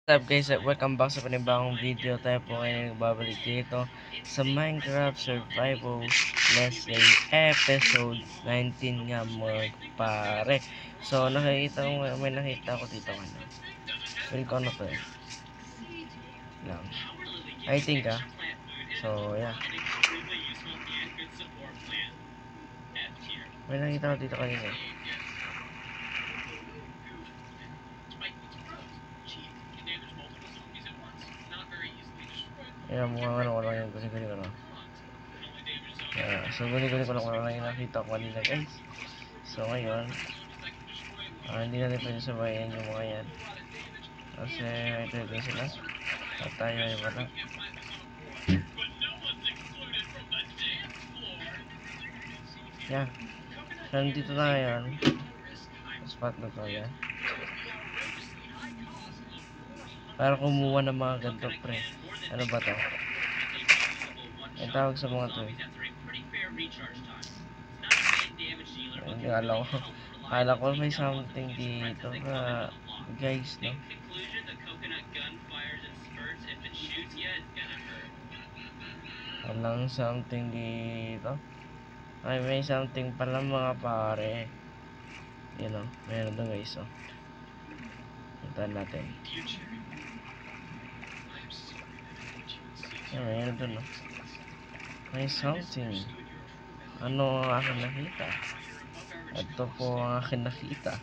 What's up guys, welcome back sa panibagong video. Tayo po ngayon nagbabalik dito sa Minecraft Survival Let's Play episode 19 nga mga pare. So may nakita ko dito ano. Feel ko ano to eh. Lang. I think So yeah. May nakita ko dito kanina. Ayan, mukhang ano ko lang yung guni-guni ko lang. So guni-guni ko lang kung ano yung nakita ko kanina guys. So ngayon, hindi natin pwede sabayan yung mga yan. Kasi ito sila. At tayo ay wala. Yan. So nandito na ngayon. Spot na to yan. Para kumuha ng mga ganito pre. Ano ba to? Ang tawag sa mga to eh. Hindi akala ko may something dito na guys no. Walang something dito. Ay may something pala mga pare. Yan o, meron doon guys o. Puntaan natin. Yan, meron doon o. May something. Ano ang aking nakita? Ito po ang aking nakita.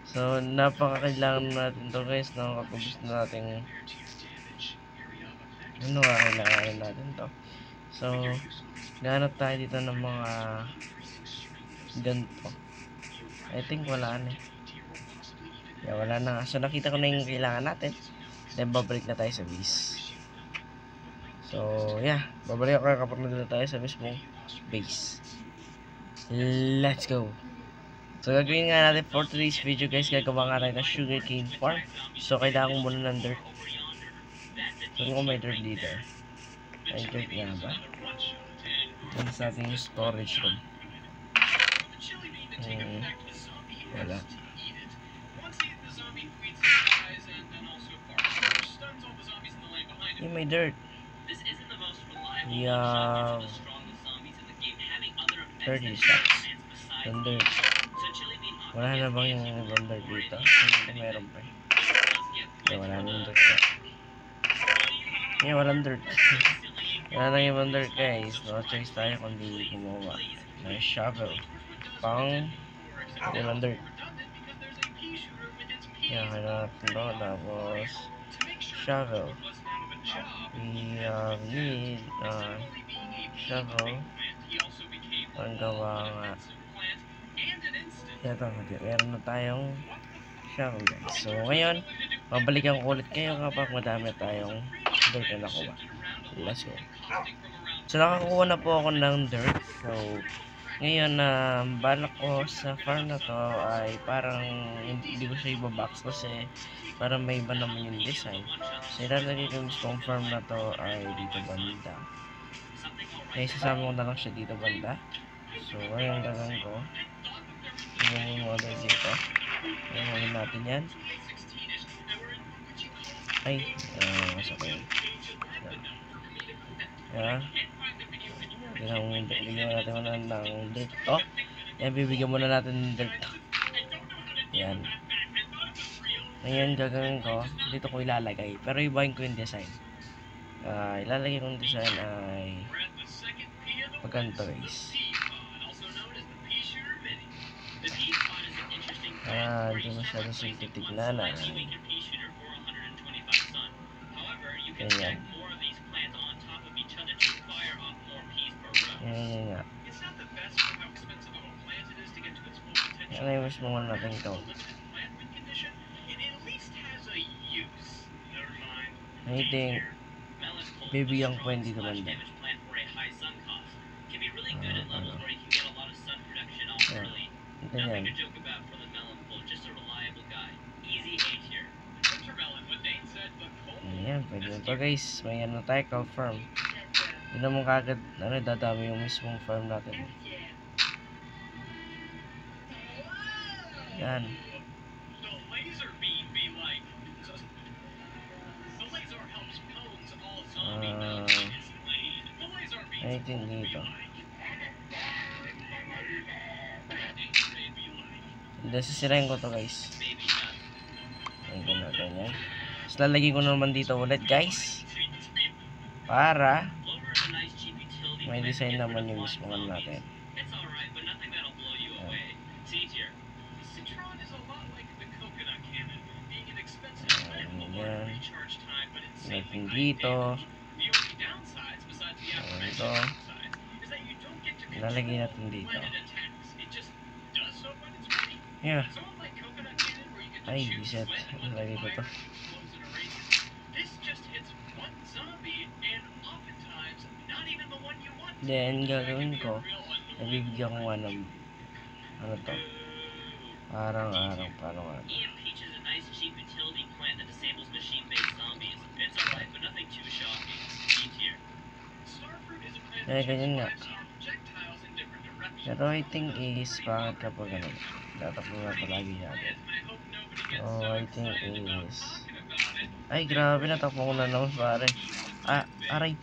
So napakakailangan natin to guys no, kapag gusto natin ano kailangan natin to. So ganap tayo dito ng mga ganito. I think wala na eh. Yeah, wala na nga. So nakita ko na yung kailangan natin. Then babalik na tayo sa base. So yeah, babalik ako kapag nandito tayo sa mismong base. Let's go. So gagawin nga natin for today's video guys, gagawa nga tayo ng sugarcane farm. So kailangan ko muna ng dirt. So kung may dirt dito, may dirt nga ba? Ito sa ating storage room. Wala. Yung may dirt. Yeah. 30 stacks. Yung dirt. Wala na bang yung ibang dirt dito? Hindi meron pa eh. Okay, wala na yung dirt pa. Yeah, walang dirt. Wala na yung ibang dirt guys. No choice tayo kundi gumawa ng shovel. Pang walang dirt. Yeah, kailangan natin ito. Tapos shovel. We need shovel. Ang gawa nga. Ito, meron na tayong shovel guys. So ngayon, babalikan ko ulit kayo kapag madami tayong dirt na nakuha. Let's go. So nakakuha na po ako ng dirt. So ngayon balak ko sa farm na to ay parang hindi ko siya ibabox kasi parang may iba naman yung design. So ilalagay ko yung farm na to ay dito banda. Kaya sasama ko na lang siya dito banda. So ngayon gagawin ko yung model dito. Ngayon natin yan. Ay, masok ko yun. Yan. Bigyan natin muna ng dirt to. Yan, bibigyan muna natin ng dirt to. Yan. Ngayon gagawin ko, dito ko ilalagay. Pero ibahin ko yung design. Ilalagay kong design ay pagkanto guys. Hindi masyadong simple tignan na. Ganyan. Yan nga. Yan ay mas mga natin ito. I think bibigyan ko hindi naman din. Ganyan. Ayan, pwede na to guys. May ano tayo, cow farm. Hindi naman kagad dadami yung mismong farm natin. Yan. natin dito. Then, sisirain ko to guys. Ayan ko natin yan. Tapos lalagay ko naman dito ulit guys. Para may design naman yung mismo natin. Ayan. Natin dito. Ito. Lalagay natin dito. Yeah. Ay, reset. Lalagay ko to. Then, gagawin ko, nabibigyan ko nga ng ano to, parang eh, ganyan nga. Pero I think is pangit kapag ano, tatakbo na palagi natin. So I think is, ay grabe, natakbo ko na naman pare. Ah, aray.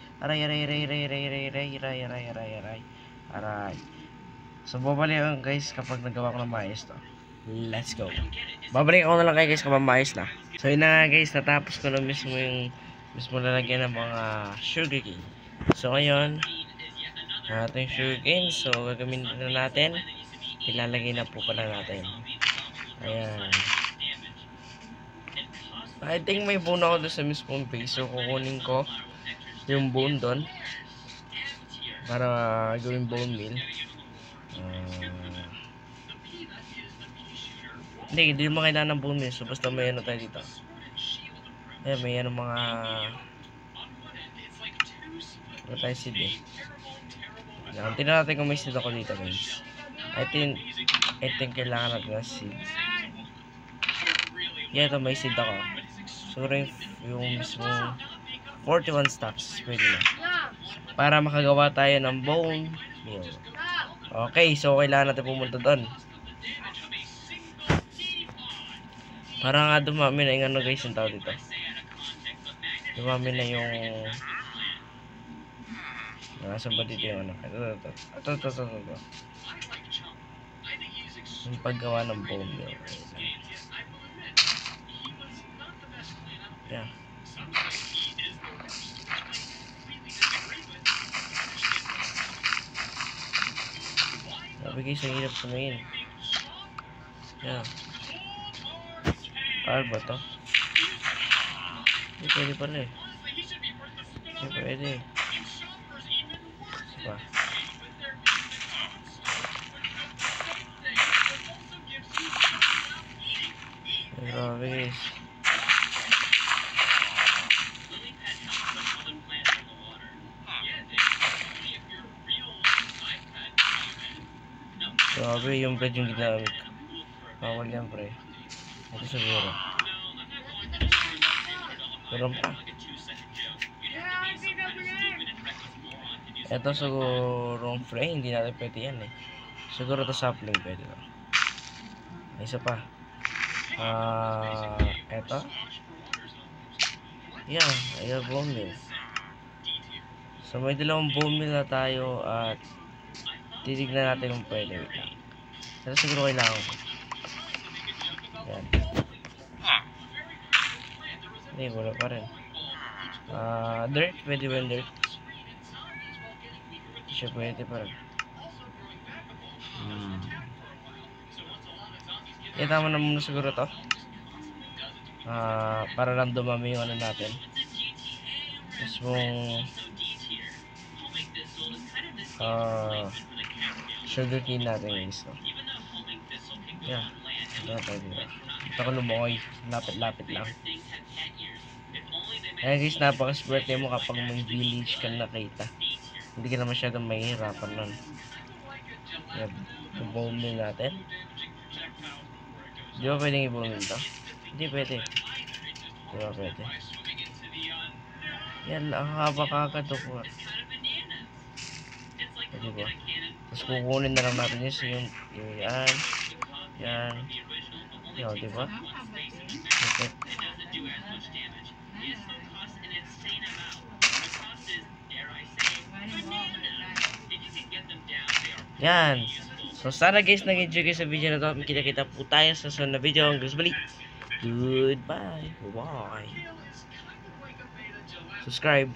So babalik guys kapag nagawa ko ng maayos to. Let's go. Babalik ako na lang kayo guys kapag maayos na. So yun na nga guys, natapos ko na mismo yung lalagyan ng mga sugar cane. So ngayon, ating sugar cane. So gagamitin na natin. Ilalagay na po pala natin. Ayan. I think may bone ako doon sa mismong base. So kukunin ko yung bone doon para gawing bone meal. Hindi mo kailangan ng bone meal. So basta may ano tayo dito. Ayan, may ano mga ano tayo seed eh. Tingnan natin kung may seed ako dito guys. I think kailangan natin ng seed. Yeah, ito may seed ako. Siguro yung mismo 41 stacks pwede na. Para makagawa tayo ng bone meal. Okay, so kailangan natin pumunta doon. Para nga dumami na yung ano guys yung tao dito. Dumami na yung nasaan ba dito yung ano. Ito. Yung paggawa ng bone meal. Yeah. Sabi guys, ang hirap sumayin. Yeah. Ano ba to? Hindi pwede pala eh. Hindi pwede. Diba? Grabe guys. Grabe yung bread yung ginamit. Bawal yan pre. Ito siguro. Meron pa. Ito siguro pre, hindi natin pwede yan eh. Siguro ito sapling pwede to. Isa pa. Ito. Yeah, ayan bone meal. So may dalawang bone meal na tayo at titignan natin kung pwede. Ito siguro kailangan ko. Yan. Hindi, wala pa rin. Dirt, pwede ba yung dirt? Siya pwede pa rin. Tama na muna siguro to. Para lang dumami yung ano natin. Mismong sugar cane natin guys. So. Yeah. Ito ko lumoy. Lapit-lapit lang. Kaya guys, napaka-swerte mo kapag may village ka nakita. Hindi ka na masyadong mahihirapan nun. Yung bone meal natin. Di ba pwedeng i-bone meal to? Hindi pwede. Di ba pwede? Yan, ang haba kagad po. Di ba? Tapos kukunin na lang natin yung yan. Yan. Yan, di ba? Okay. Yan. So sana guys nag-enjoy kayo sa video na to. Kita-kita po tayo sa sunod na video. Hanggang sa balik. Goodbye. Bye. Subscribe.